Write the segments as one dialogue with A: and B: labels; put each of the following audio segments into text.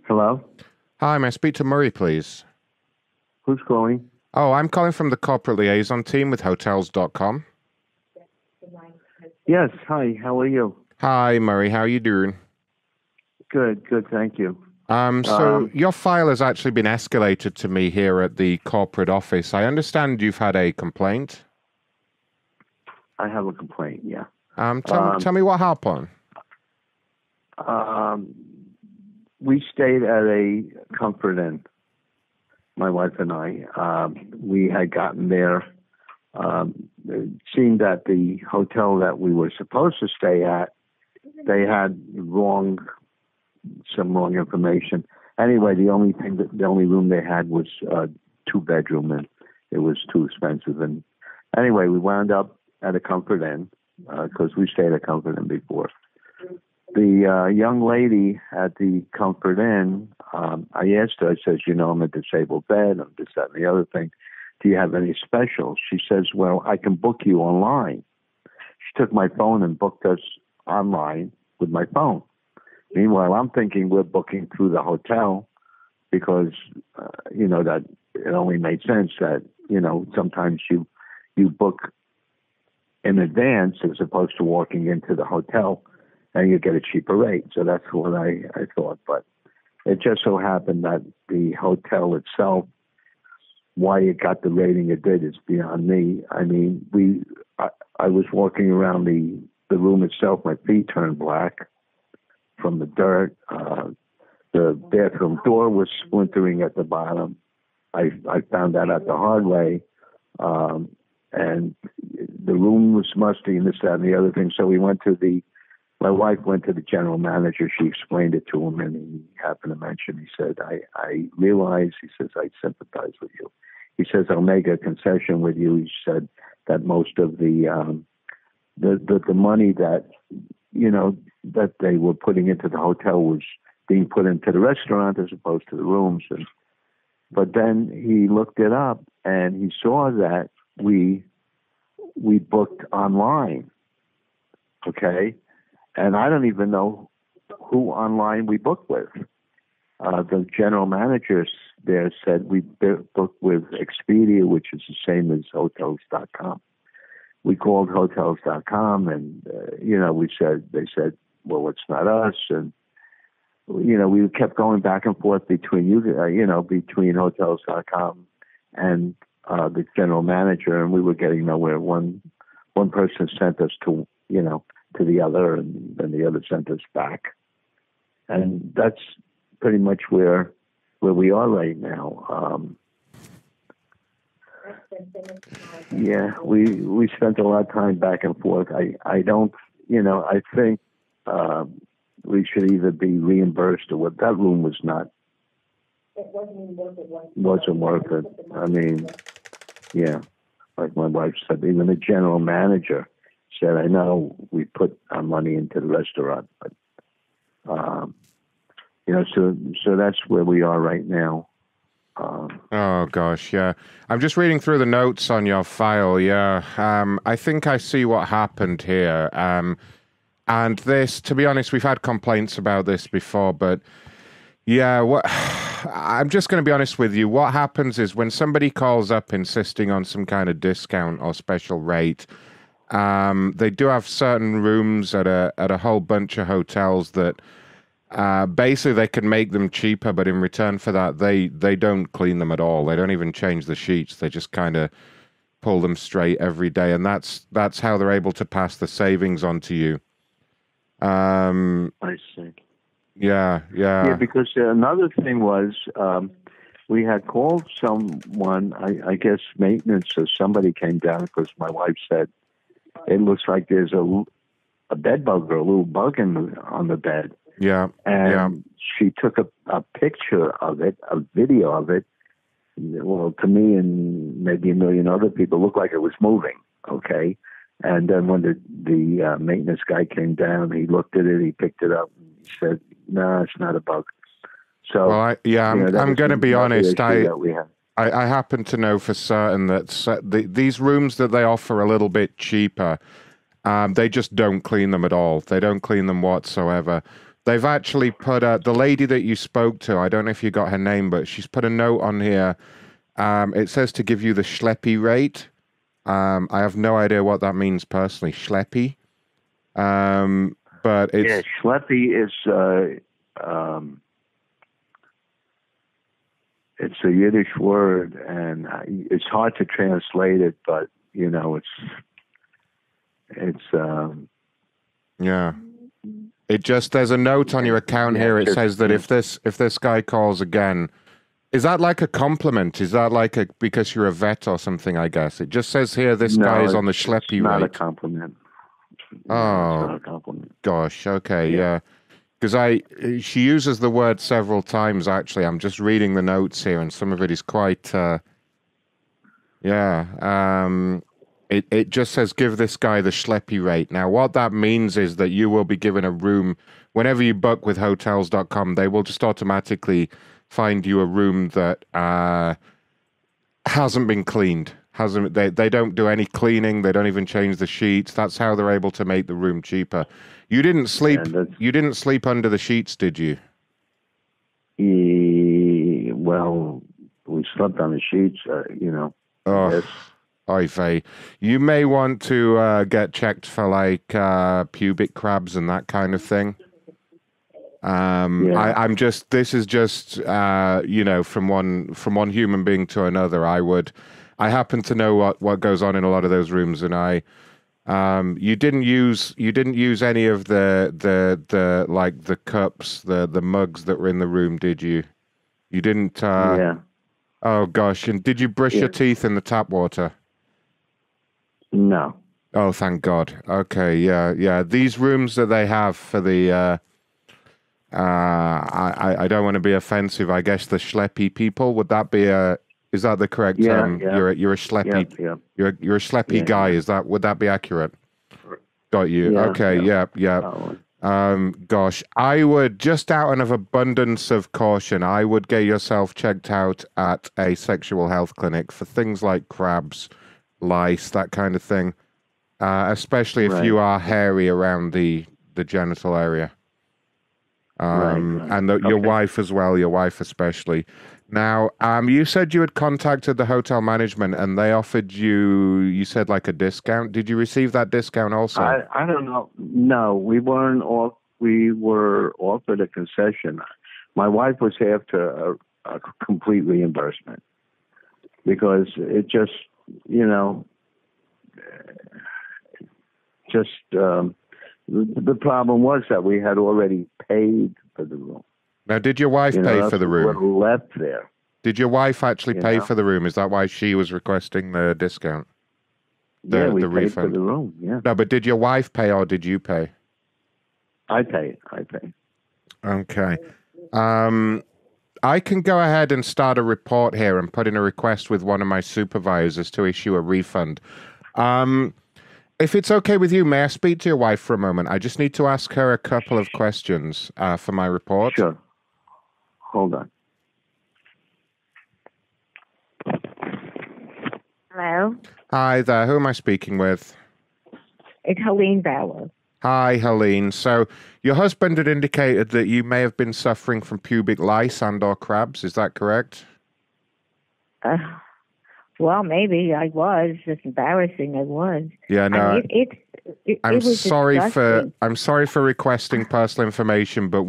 A: Hello?
B: Hi, may I speak to Murray, please?
A: Who's calling?
B: Oh, I'm calling from the corporate liaison team with Hotels.com.
A: Yes, hi, how are you?
B: Hi, Murray, how are you doing?
A: Good, thank you.
B: So your file has actually been escalated to me here at the corporate office. I understand you've had a complaint.
A: I have a complaint, yeah.
B: Tell me what happened.
A: We stayed at a Comfort Inn, my wife and I. We had gotten there. It seemed that the hotel that we were supposed to stay at, they had some wrong information. Anyway, the only room they had was two-bedroom, and it was too expensive. And anyway, we wound up at a Comfort Inn because we stayed at Comfort Inn before. The young lady at the Comfort Inn, I asked her, I says, I'm a disabled vet, I'm this, that, and the other thing. Do you have any specials? She says, well, I can book you online. She took my phone and booked us online with my phone. Meanwhile, I'm thinking we're booking through the hotel because, that it only made sense that, sometimes you book in advance as opposed to walking into the hotel and you get a cheaper rate. So that's what I thought. But it just so happened that the hotel itself, why it got the rating it did is beyond me. I mean, I was walking around the room itself, my feet turned black from the dirt. The bathroom door was splintering at the bottom. I found that out the hard way. And the room was musty and this, that, and the other thing. So my wife went to the general manager. She explained it to him, and he happened to mention, he said, I realize, he says, I sympathize with you. He says, I'll make a concession with you. He said that most of the money that, that they were putting into the hotel was being put into the restaurant as opposed to the rooms. But then he looked it up and he saw that we booked online. Okay. And I don't even know who online we booked with. The general manager there said we booked with Expedia, which is the same as Hotels.com. We called Hotels.com, and they said, well, it's not us, and we kept going back and forth between between Hotels.com and the general manager, and we were getting nowhere. One person sent us to the other, and then the other sent us back, and that's pretty much where we are right now. Yeah, we spent a lot of time back and forth. I don't, I think we should either be reimbursed or what. That room was not. It wasn't worth it. I mean, yeah, like my wife said, even the general manager said, I know we put our money into the restaurant, but so that's where we are right now.
B: Oh gosh, yeah. I'm just reading through the notes on your file. Yeah, I think I see what happened here. And this, to be honest, we've had complaints about this before, but yeah, I'm just going to be honest with you. What happens is when somebody calls up insisting on some kind of discount or special rate, they do have certain rooms at a whole bunch of hotels that basically they can make them cheaper, but in return for that, they don't clean them at all. They don't even change the sheets. They just kind of pull them straight every day, and that's how they're able to pass the savings on to you.
A: I see.
B: Yeah.
A: Yeah, because another thing was we had called someone, I guess maintenance or somebody came down because my wife said it looks like there's a bed bug or a little bug on the bed.
B: Yeah.
A: And she took a picture of it, a video of it. Well, to me and maybe a million other people, looked like it was moving. Okay. And then when the maintenance guy came down, he looked at it, he picked it up, and he said, "No, it's not a bug." So,
B: well, I'm going to be honest. I happen to know for certain that these rooms that they offer a little bit cheaper, they just don't clean them at all. They don't clean them whatsoever. they've actually put the lady that you spoke to. I don't know if you got her name, but she's put a note on here. It says to give you the Schleppy rate. I have no idea what that means personally. Schleppy. But it's
A: Schleppy is it's a Yiddish word, and it's hard to translate it, but it's
B: yeah. It just there's a note on your account here. It says that if this guy calls again, is that like a compliment? Is that like because you're a vet or something? I guess it just says here this guy is on the Schleppy rate.
A: Not a compliment. No, it's not a compliment.
B: Gosh. Okay. Yeah. Because she uses the word several times. Actually, I'm just reading the notes here, and some of it is quite. It just says give this guy the Schleppy rate. Now, what that means is that you will be given a room whenever you book with Hotels.com. They will just automatically find you a room that hasn't been cleaned. They don't do any cleaning. They don't even change the sheets. That's how they're able to make the room cheaper. You didn't sleep. You didn't sleep under the sheets, did you?
A: Well, we slept on the sheets.
B: Oh, oy vey. You may want to get checked for like pubic crabs and that kind of thing. I'm just. This is just from one human being to another. I happen to know what goes on in a lot of those rooms, and you didn't use any of the like the cups, the mugs that were in the room, did you? You didn't.
A: Yeah.
B: Oh gosh! And did you brush your teeth in the tap water?
A: No.
B: Oh, thank God. Okay, yeah. These rooms that they have for the I don't want to be offensive. I guess the Schleppy people. Would that be is that the correct term?
A: Yeah.
B: You're a Schleppy.
A: Yeah.
B: You're a Schleppy guy.
A: Yeah.
B: Would that be accurate? Got you.
A: Yeah,
B: Okay. Yeah. Gosh, I would, just out of abundance of caution, I would get yourself checked out at a sexual health clinic for things like crabs, lice, that kind of thing. Especially if you are hairy around the genital area. And your wife as well, your wife especially. Now, you said you had contacted the hotel management and they offered you said like a discount. Did you receive that discount also?
A: I don't know. No, we weren't we were offered a concession. My wife was after a complete reimbursement because it just, the problem was that we had already paid for the room.
B: Now, did your wife pay for the room?
A: What left there.
B: Did your wife actually pay for the room? Is that why she was requesting the discount?
A: We
B: the
A: paid
B: refund?
A: For the room, yeah.
B: No, but did your wife pay or did you pay?
A: I pay.
B: Okay. I can go ahead and start a report here and put in a request with one of my supervisors to issue a refund. If it's okay with you, may I speak to your wife for a moment? I just need to ask her a couple of questions for my report.
A: Sure. Hold on.
C: Hello?
B: Hi there. Who am I speaking with?
C: It's Helene Bauer.
B: Hi, Helene. So your husband had indicated that you may have been suffering from pubic lice and or crabs. Is that correct?
C: Well, maybe I was. It's embarrassing. I was.
B: Yeah, no.
C: I mean,
B: I'm sorry
C: disgusting.
B: for requesting personal information, but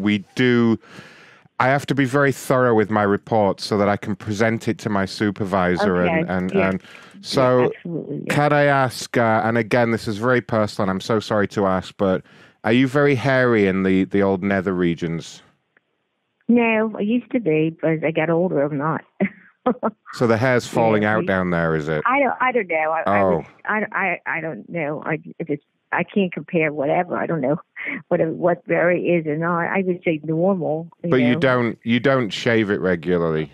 B: I have to be very thorough with my report so that I can present it to my supervisor.
C: Okay.
B: So
C: Absolutely,
B: can I ask, and again, this is very personal, and I'm so sorry to ask, but are you very hairy in the old nether regions?
C: No, I used to be, but as I got older, I'm not.
B: So the hair's falling out down there, is it?
C: I don't know. I don't know. I can't compare whatever. I don't know what very is or not. I would say normal.
B: But you don't shave it regularly.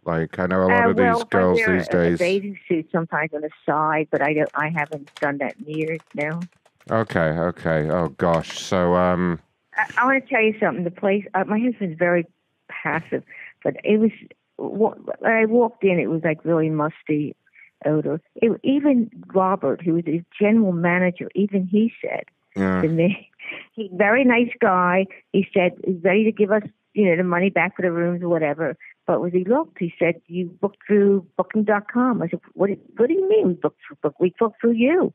B: Like I know a lot of these girls these days.
C: A bathing suit sometimes on the side, but I haven't done that in years now.
B: Okay. Oh gosh. So
C: I want to tell you something. The place. My husband's very passive, but it was. When I walked in, it was like really musty odor. Even Robert, who was his general manager, even he said to me, He very nice guy. He said he's ready to give us, the money back for the rooms or whatever. But when he looked, he said, "You booked through Booking.com." I said, "What do you mean we booked through you?"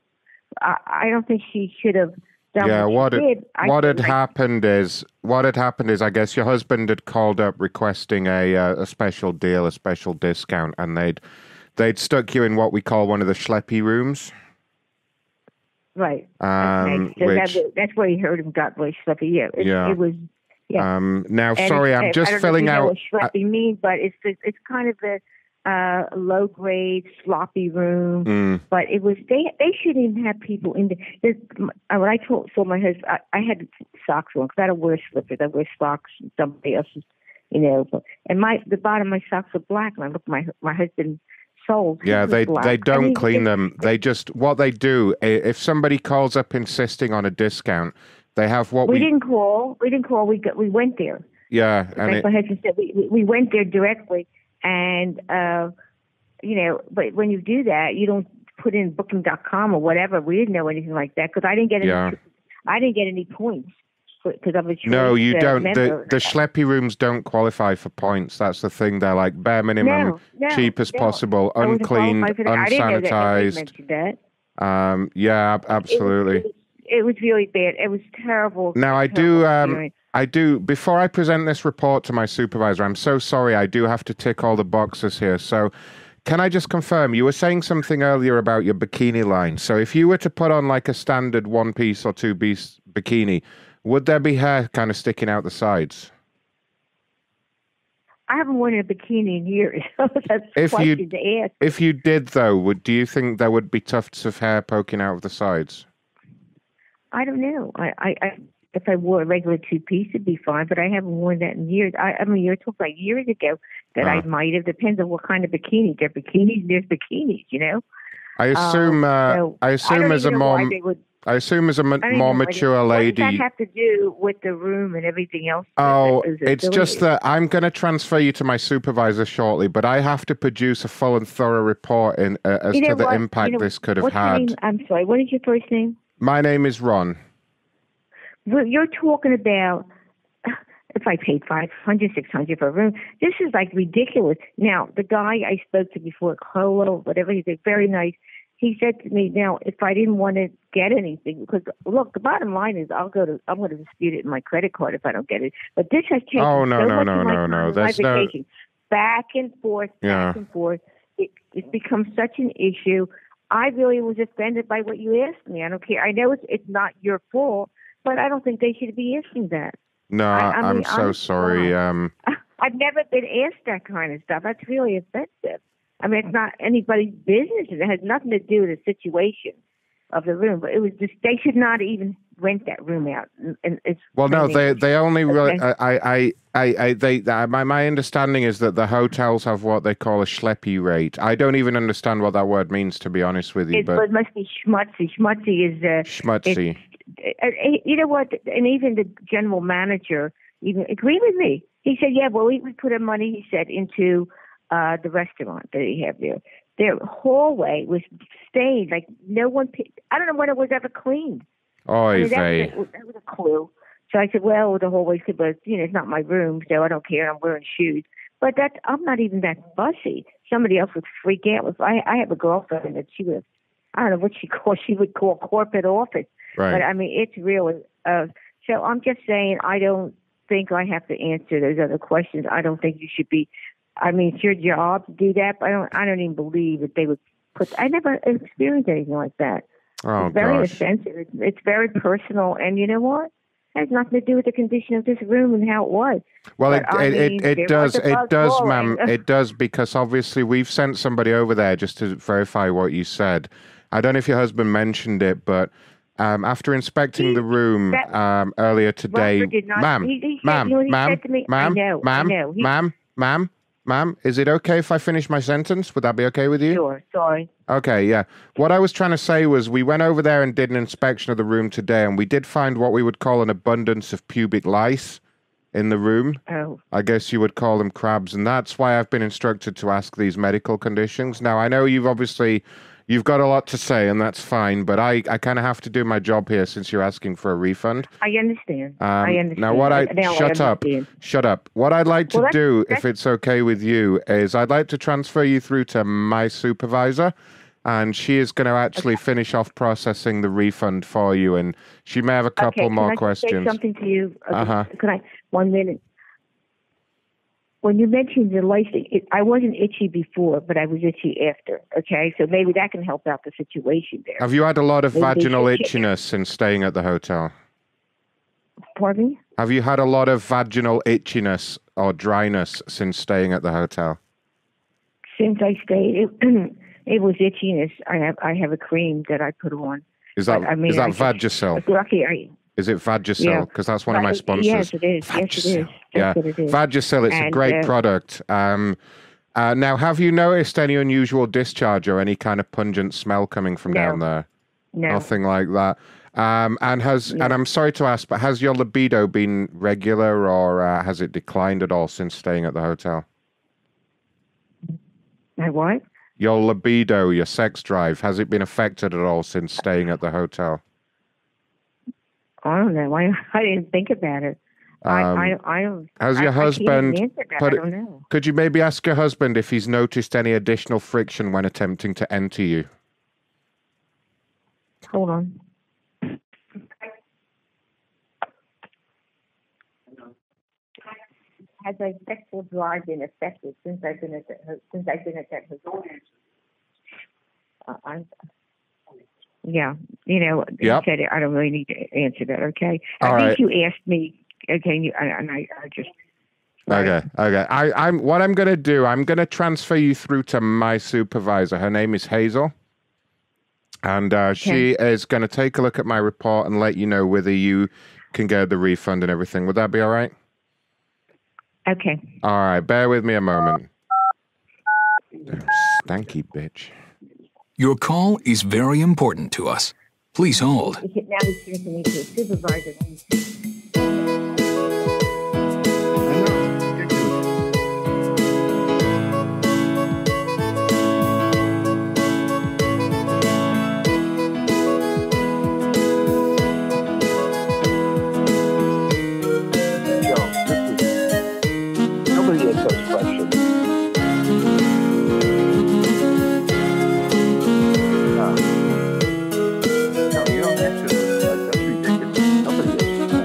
C: I don't think she should have done what she did.
B: What had happened is, I guess your husband had called up requesting a special deal, a special discount, and they'd stuck you in what we call one of the Schleppy rooms.
C: Right. So that's where he heard him got really Schleppy. Yeah. It was. Yeah.
B: Now, sorry, I'm just filling out.
C: I don't know what Schleppy means, but it's kind of a low grade sloppy room. But it was they shouldn't even have people in there. When I told my husband, I had socks on because I don't wear slippers. I wear socks. Somebody else's, and the bottom of my socks are black. And I look at my husband. Sold.
B: Yeah, they don't clean them. They just what they do. If somebody calls up insisting on a discount, they have what
C: we didn't call. We went there.
B: Yeah,
C: and my husband said we went there directly, and but when you do that, you don't put in Booking.com or whatever. We didn't know anything like that because I didn't get any points. Because I'm a choice,
B: no, you don't. The Schleppy rooms don't qualify for points. That's the thing. They're like bare minimum, cheap as possible, uncleaned, unsanitized. Yeah, absolutely.
C: It was really bad. It was terrible.
B: Now I do. Before I present this report to my supervisor, I'm so sorry. I do have to tick all the boxes here. So, can I just confirm? You were saying something earlier about your bikini line. So, if you were to put on like a standard 1-piece or 2-piece bikini, would there be hair kind of sticking out the sides?
C: I haven't worn a bikini in years. That's a question to ask.
B: If you did, though, do you think there would be tufts of hair poking out of the sides?
C: I don't know. If I wore a regular 2-piece, it'd be fine, but I haven't worn that in years. I mean, you're talking about years ago that I might have. Depends on what kind of bikini. There's bikinis,
B: I assume as a mom... I assume as a more mature lady...
C: What does that have to do with the room and everything else?
B: Oh, it's just that I'm going to transfer you to my supervisor shortly, but I have to produce a full and thorough report as to the impact this could have had.
C: I'm sorry, what is your first name?
B: My name is Ron.
C: Well, you're talking about if I paid $500, $600 for a room. This is like ridiculous. Now, the guy I spoke to before, Colo, whatever, he's very nice. He said to me, now, if I didn't want to get anything, because, look, the bottom line is I'm going to dispute it in my credit card if I don't get it. But this has taken so much of my time, my vacation. Back and forth. It's become such an issue. I really was offended by what you asked me. I don't care. I know it's not your fault, but I don't think they should be asking that.
B: No, I'm so sorry.
C: I've never been asked that kind of stuff. That's really offensive. I mean, it's not anybody's business. It has nothing to do with the situation of the room. But it was just they should not even rent that room out. And it's
B: they only really. My understanding is that the hotels have what they call a Schleppy rate. I don't even understand what that word means, to be honest with you.
C: But it must be schmutzy. Schmutzy is
B: schmutzy.
C: You know what? And even the general manager even agreed with me. He said, "Yeah, well, we put our money," he said, into the restaurant that they have there. Their hallway was stained like no one. I don't know when it was ever cleaned. That was a clue. So I said, well, the hallway's good, but it's not my room, so I don't care. I'm wearing shoes. But I'm not even that fussy. Somebody else would freak out. If I have a girlfriend that she would, I don't know what she would call corporate office.
B: Right.
C: But I mean, it's really. So I'm just saying, I don't think I have to answer those other questions. I don't think you should be. I mean, it's your job to do that, but I don't even believe that they would put. I never experienced anything like that.
B: Oh,
C: it's very offensive. It's very personal, and you know what? It has nothing to do with the condition of this room and how it was.
B: Well, it does, ma'am. It does, because obviously we've sent somebody over there just to verify what you said. I don't know if your husband mentioned it, but after inspecting the room earlier today, Ma'am, is it okay if I finish my sentence? Would that be okay with you?
C: Sure, sorry.
B: Okay, yeah. What I was trying to say was we went over there and did an inspection of the room today, and we did find what we would call an abundance of pubic lice in the room.
C: Oh.
B: I guess you would call them crabs, and that's why I've been instructed to ask these medical conditions. Now, I know you've obviously you've got a lot to say, and that's fine. But I kind of have to do my job here since you're asking for a refund.
C: I understand. I understand.
B: Now, shut up. What I'd like to do, if it's okay with you, is I'd like to transfer you through to my supervisor, and she is going to actually finish off processing the refund for you, and she may have a couple more questions.
C: Can I say something to you? Can I? 1 minute. When you mentioned the lice, I wasn't itchy before, but I was itchy after. Okay, so maybe that can help out the situation there.
B: Have you had a lot of vaginal itchiness since staying at the hotel?
C: Pardon me?
B: Have you had a lot of vaginal itchiness or dryness since staying at the hotel?
C: Since I stayed, it was itchiness. I have a cream that I put on.
B: Is that Vagisil?
C: Lucky
B: Is it Vagisil? Because that's one of my sponsors.
C: Yes, it is.
B: Vagisil.
C: Yes, it is.
B: Yeah,
C: That's what it is.
B: Vagisil. It's a great product. Now, have you noticed any unusual discharge or any kind of pungent smell coming from down there?
C: No.
B: Nothing like that. And I'm sorry to ask, but has your libido been regular or has it declined at all since staying at the hotel?
C: My what?
B: Your libido, your sex drive, has it been affected at all since staying at the hotel?
C: I don't know. I didn't think about it. I don't.
B: Has your husband?
C: I don't know.
B: Could you maybe ask your husband if he's noticed any additional friction when attempting to enter you?
C: Hold on. Has my sexual drive been affected since I've been at that hotel? Yeah, you said it. I don't really need to answer that. Okay. I think you asked me. Okay, and I just.
B: Okay. What I'm going to do, I'm going to transfer you through to my supervisor. Her name is Hazel. And she is going to take a look at my report and let you know whether you can get the refund and everything. Would that be all right?
C: Okay.
B: All right. Bear with me a moment. Damn stanky bitch.
D: Your call is very important to us. Please hold.
C: Now he's transferring me to a supervisor.
A: Nobody gets those questions. No, you don't answer them. That's ridiculous. Nobody answers that.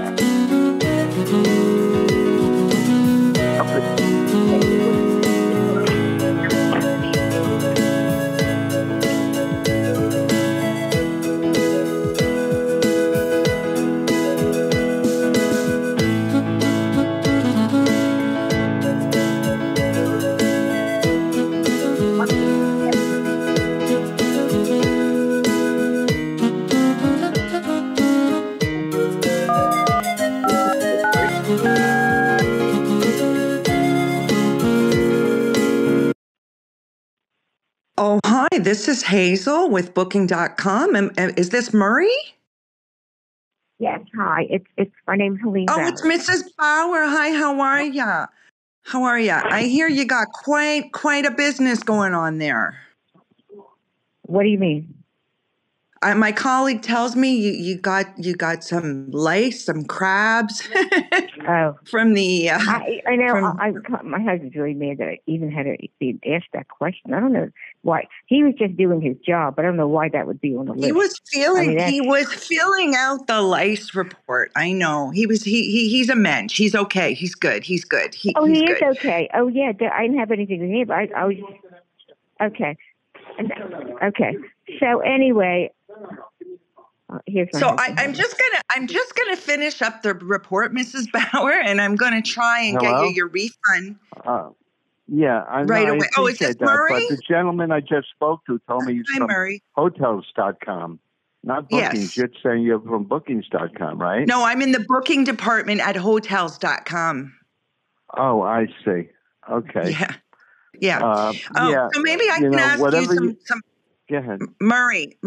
E: Oh, hi, this is Hazel with Booking.com. Is this Murray?
C: Yes, hi. It's my name's Helene.
E: Oh,
C: Bauer.
E: it's Mrs. Bauer. Hi, how are ya? How are ya? I hear you got quite a business going on there.
C: What do you mean?
E: My colleague tells me you got some lice, some crabs. From the.
C: I know. My husband's really mad that I even had to be asked that question. I don't know why. He was just doing his job. I don't know why that would be on the list.
E: He was filling out the lice report. I know. He's a mensch. He's okay. He's good. He's good. He is
C: okay. Oh yeah. I didn't have anything to say, but I was okay. Okay. So anyway.
E: I'm just gonna finish up the report, Mrs. Bauer, and I'm gonna try and get you your refund.
A: Yeah,
E: right away.
A: I
E: is this
A: that,
E: Murray?
A: But the gentleman I just spoke to told me he's from
E: Murray.
A: Hotels.com, not Bookings.
E: Yes.
A: You're saying you're from Bookings.com, right?
E: No, I'm in the booking department at Hotels.com.
A: Oh, I see. Okay.
E: Yeah. So maybe I can ask you some.
A: Go ahead.
E: Murray,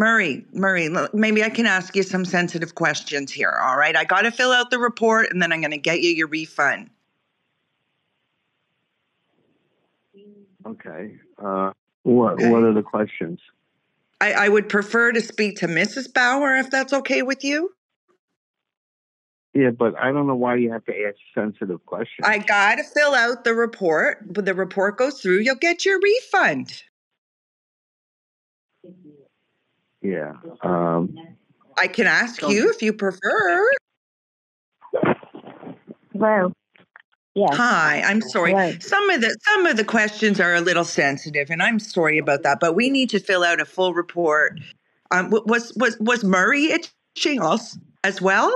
E: maybe I can ask you some sensitive questions here, all right? I got to fill out the report, and then I'm going to get you your refund.
A: Okay. What are the questions?
E: I would prefer to speak to Mrs. Bauer if that's okay with you.
A: Yeah, but I don't know why you have to ask sensitive questions.
E: I got to fill out the report. When the report goes through, you'll get your refund.
A: Yeah.
E: I can ask you if you prefer.
C: Well, yes.
E: Hi, I'm sorry.
C: Right.
E: Some of the questions are a little sensitive, and I'm sorry about that. But we need to fill out a full report. Was Murray itching us as well?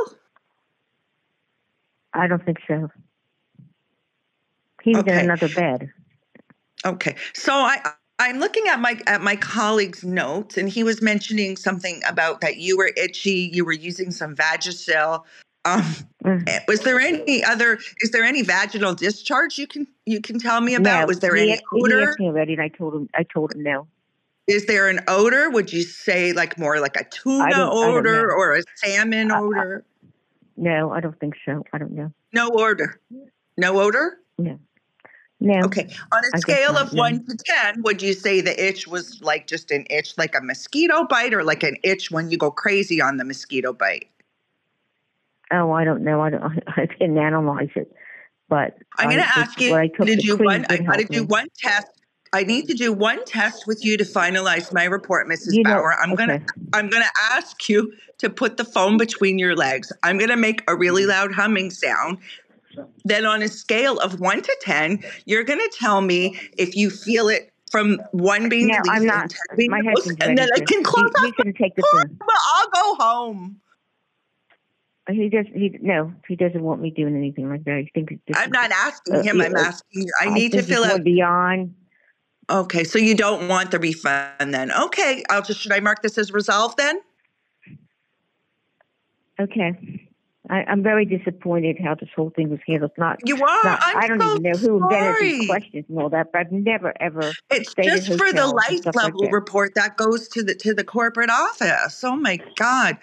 C: I don't think so. He was in another bed.
E: Okay. So I'm looking at my colleague's notes, and he was mentioning something about that you were itchy, you were using some Vagisil. Is there any vaginal discharge you can tell me about?
C: No,
E: Was there
C: he
E: any odor?
C: asked me already, and I told him no.
E: Is there an odor? Would you say like more like a tuna odor or a salmon odor?
C: No, I don't think so. I don't know.
E: No odor. No odor?
C: No. No.
E: Okay. On a scale of 1 to 10, would you say the itch was like just an itch, like a mosquito bite, or like an itch when you go crazy on the mosquito bite?
C: Oh, I don't know. I didn't analyze it, but
E: I'm going to ask you to do one. I got to do one test. I need to do one test with you to finalize my report, Mrs. Bauer. I'm gonna ask you to put the phone between your legs. I'm gonna make a really loud humming sound. Then on a scale of 1 to 10, you're gonna tell me if you feel it from 1 being least
C: I'm not.
E: and 10 being
C: My
E: most,
C: husband's
E: and then I can close
C: He's gonna take the phone.
E: Well, I'll go home.
C: He doesn't want me doing anything like that. He thinks
E: I'm not asking him. I'm asking you. I need to fill out
C: beyond.
E: Okay, so you don't want the refund then? Okay, should I mark this as resolved then?
C: Okay, I'm very disappointed how this whole thing was handled.
E: You are.
C: I don't even know who invented these questions and all that, but I've never ever.
E: It's just for the life level report that goes to the corporate office. Oh my God,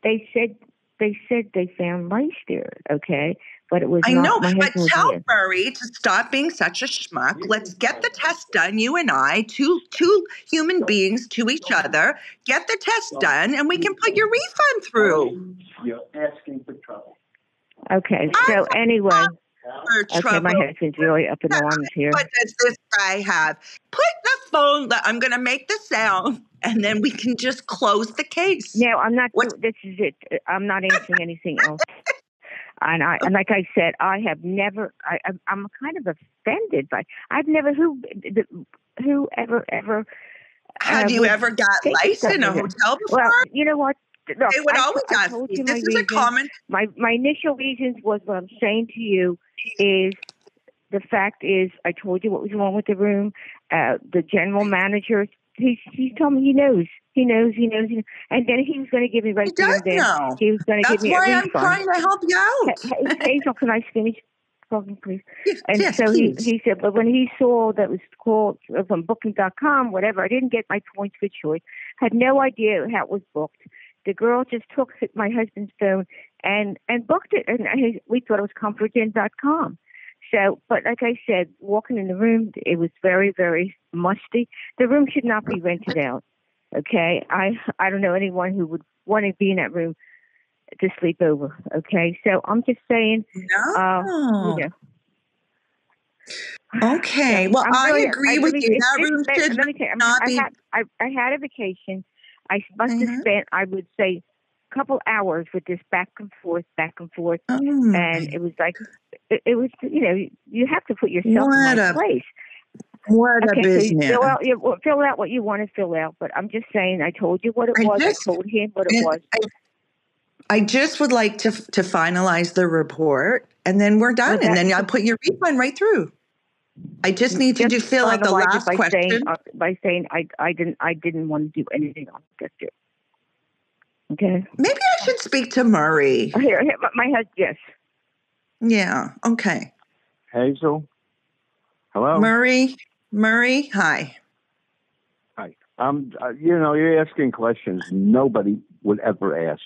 C: They said they found lice there. Okay, but it was
E: I
C: not.
E: know, but tell
C: here.
E: Murray to stop being such a schmuck. Let's get the test done. You and I, two human beings to each other. Get the test done, and we can put your refund through.
A: You're asking for trouble.
C: Okay. So anyway.
E: Okay,
C: my husband's really up in arms here.
E: What does this guy have? Put the phone. I'm going to make the sound, and then we can just close the case.
C: No, I'm not. This is it. I'm not answering anything else. And like I said, I have never. I'm kind of offended by. I've never. Who ever.
E: Have you ever got lice in a hotel before?
C: Well, you know what? Look,
E: they would always ask me. This is a common.
C: My initial reasons was what I'm saying to you is the fact is I told you what was wrong with the room. The general manager, he told me he knows, and then he was going to give me
E: He does know.
C: He was going to give me a refund.
E: That's why I'm trying to help you out.
C: Hazel, can I finish talking, please?
E: Yes,
C: so
E: please.
C: He said, but when he saw that was called from Booking.com, whatever, I didn't get my points for choice. Had no idea how it was booked. The girl just took my husband's phone and booked it, and we thought it was ComfortIn.com. So, but like I said, walking in the room, it was very, very musty. The room should not be rented out. Okay, I don't know anyone who would want to be in that room to sleep over. Okay, so I'm just saying.
E: No. Okay, well, I agree with you. That room should not be.
C: I had a vacation. I must have spent, I would say, a couple hours with this back and forth, and it was like, it was, you have to put yourself in my place.
E: What a business.
C: So fill out what you want to fill out, but I'm just saying, I told you what it was. I told him what it was.
E: I just would like to finalize the report, and then we're done, and then I'll put your refund right through. I just need to fill out the last question
C: by saying I didn't want to do anything else. That's it. Okay.
E: Maybe I should speak to Murray.
C: Here, my husband. Yes.
E: Yeah. Okay.
A: Hazel. Hello.
E: Murray. Hi.
A: Hi. You're asking questions nobody would ever ask.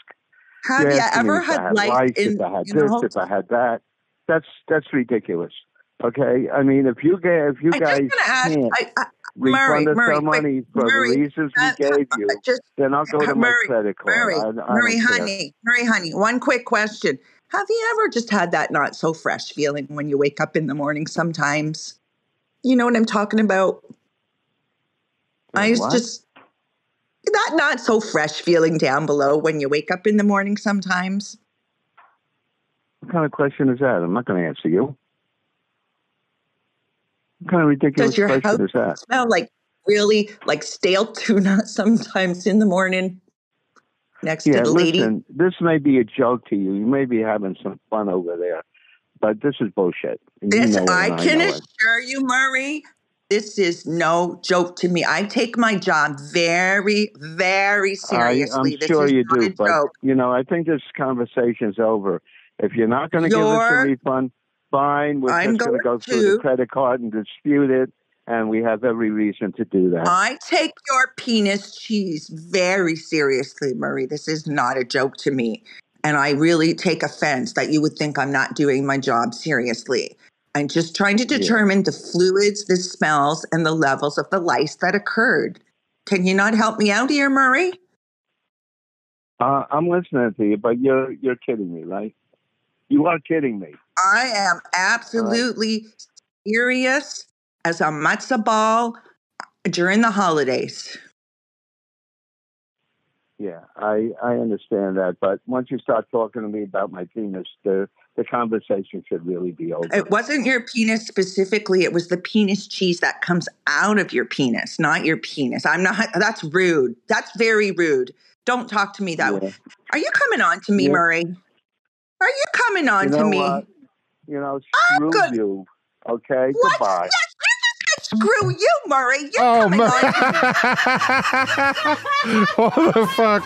E: Have you ever had lice
A: if I had this, if I had that? That's ridiculous. Okay, I mean, if you guys can't. refund us our money for the reasons we gave you. Then I'll go to my credit card.
E: Murray, honey, one quick question. Have you ever just had that not so fresh feeling when you wake up in the morning sometimes? You know what I'm talking about? Just that not so fresh feeling down below when you wake up in the morning sometimes.
A: What kind of question is that? I'm not going to answer you. What kind of ridiculous question is that?
E: Smell like really like stale tuna sometimes in the morning next to the lady?
A: Listen, this may be a joke to you. You may be having some fun over there, but this is bullshit.
E: I can assure you, Murray, this is no joke to me. I take my job very, very seriously.
A: I'm sure you do, but I think this conversation's over. If you're not going to give us a refund, fine. We're just going to go through the credit card and dispute it, and we have every reason to do that.
E: I take your penis cheese very seriously, Murray. This is not a joke to me, and I really take offense that you would think I'm not doing my job seriously. I'm just trying to determine the fluids, the smells, and the levels of the lice that occurred. Can you not help me out here, Murray?
A: I'm listening to you, but you're kidding me, right? You are kidding me.
E: I am absolutely serious as a matzo ball during the holidays.
A: Yeah, I understand that, but once you start talking to me about my penis, the conversation should really be over.
E: It wasn't your penis specifically. It was the penis cheese that comes out of your penis, not your penis. That's rude. That's very rude. Don't talk to me that way. Are you coming on to me, Murray? Are you coming on to me?
A: Screw you. Okay,
E: what?
A: Goodbye.
E: Yes, you just said screw you, Murray. You're coming on to me.
B: What the fuck?